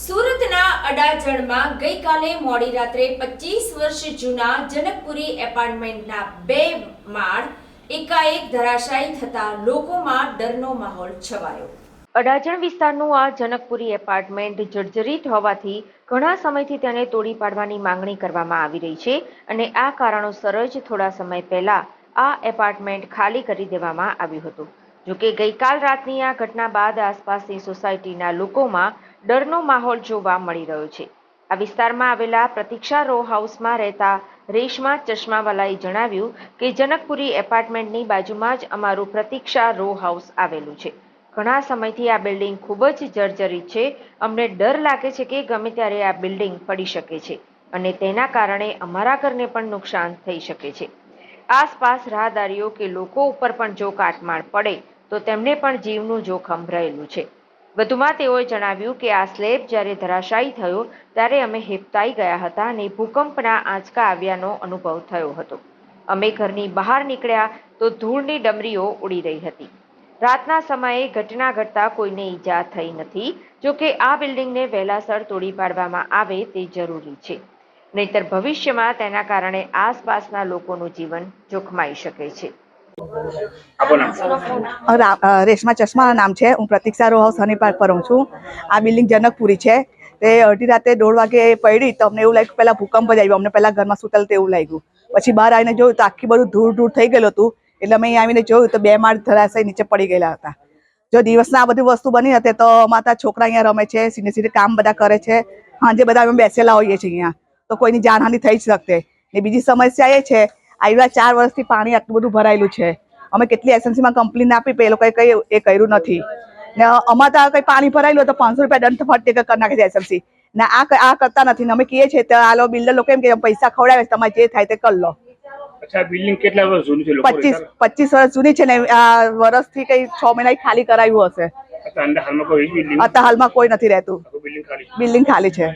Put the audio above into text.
સુરતના અડાજણમાં ગઈકાલે મોડી રાત્રે 25 વર્ષ જૂના જનકપુરી એપાર્ટમેન્ટના 2 માળ એકાએક ધરાશાયી થતા લોકોમાં ડરનો માહોલ છવાયો। અડાજણ વિસ્તારનું આ જનકપુરી એપાર્ટમેન્ટ જર્જરિત હોવાથી ઘણા સમયથી તેને તોડી પાડવાની માંગણી કરવામાં આવી રહી છે અને આ કારણોસર જ થોડા સમય પહેલા આ એપાર્ટમેન્ટ ખાલી કરી દેવામાં આવ્યું હતું। જોકે ગઈકાલ રાતની આ ઘટના બાદ આસપાસની સોસાયટીના લોકોમાં ડરનો માહોલ જોવા મળી રહ્યો છે। આ વિસ્તારમાં આવેલા પ્રતીક્ષા રો હાઉસમાં રહેતા રેશમા ચશ્માવાલાએ જણાવ્યું કે જનકપુરી એપાર્ટમેન્ટની બાજુમાં જ અમારું પ્રતીક્ષા રો હાઉસ આવેલું છે। ઘણા સમયથી આ બિલ્ડિંગ ખૂબ જ જર્જરિત છે। અમને ડર લાગે છે કે ગમે ત્યારે આ બિલ્ડિંગ પડી શકે છે અને તેના કારણે અમારા ઘરને પણ નુકસાન થઈ શકે છે। આસપાસ રાહદારીઓ કે લોકો ઉપર પણ જો કાટમાળ પડે તો તેમને પણ જીવનું જોખમ રહેલું છે। વધુમાં તેઓએ જણાવ્યું કે આ સ્લેબ જ્યારે ધરાશાયી થયો ત્યારે અમે હેબતાઈ ગયા હતા અને ભૂકંપના આંચકા આવ્યાનો અનુભવ થયો હતો। અમે ઘરની બહાર નીકળ્યા તો ધૂળની ડમરીઓ ઉડી રહી હતી। રાતના સમયે ઘટના ઘટતા કોઈને ઈજા થઈ નથી। જોકે આ બિલ્ડિંગને વહેલાસર તોડી પાડવામાં આવે તે જરૂરી છે, નહીતર ભવિષ્યમાં તેના કારણે આસપાસના લોકોનું જીવન જોખમાઈ શકે છે। રેશમા ચશ્માના નામ છે। હું પ્રતીક્ષા રો હાઉસ હની પાર્ક પર રહું છું। આ બિલ્ડિંગ જનકપુરી છે। તે અડધી રાતે 1:30 વાગે પડી તો અમને એવું લાગ્યું પહેલા ભૂકંપ જ આવ્યો। અમને પહેલા ઘરમાં સુતલ તેવું લાગ્યું। પછી બહાર આવીને જોયું તો આખી બધું ધૂળ થઈ ગયેલું હતું। એટલે અમે અહીં આવીને જોયું તો 2 માળ ધરાશાયી નીચે પડી ગયેલા હતા। જો દિવસના આ બધી વસ્તુ બની હતી તો માતા છોકરા અહીંયા રમે છે, સીધે કામ બધા કરે છે, સાંજે બધા અમે બેસેલા હોઈએ છીએ અહીંયા, તો કોઈની જાનહાનિ થઈ જ શકતે। ને બીજી સમસ્યા એ છે આવ્યા 4 વર્ષથી પાણી આટલું બધું ભરાયેલું છે। અમે કેટલી એસએમસીમાં કમ્પ્લેન આપી પણ એ લોકોએ કંઈ એ કર્યું નથી। ને અમારે તો કંઈ પાણી ભરાયેલું તો 500 રૂપિયા દંડ ફટકે કરી નાખે છે એસએમસી ને આ કરતા નથી ને અમે કહીએ છીએ તો આ બિલ્ડર લોકો એમ કે પૈસા ખવડાવે તમારે જે થાય તે કરી લો। અચ્છા, બિલ્ડિંગ કેટલા વર્ષ જૂની છે? 25 વર્ષ જૂની છે ને આ વર્ષથી કઈ 6 મહિના ખાલી કરાવ્યું હશે। હાલમાં કોઈ અત્યારે હાલમાં કોઈ નથી રહેતું, બિલ્ડિંગ ખાલી છે।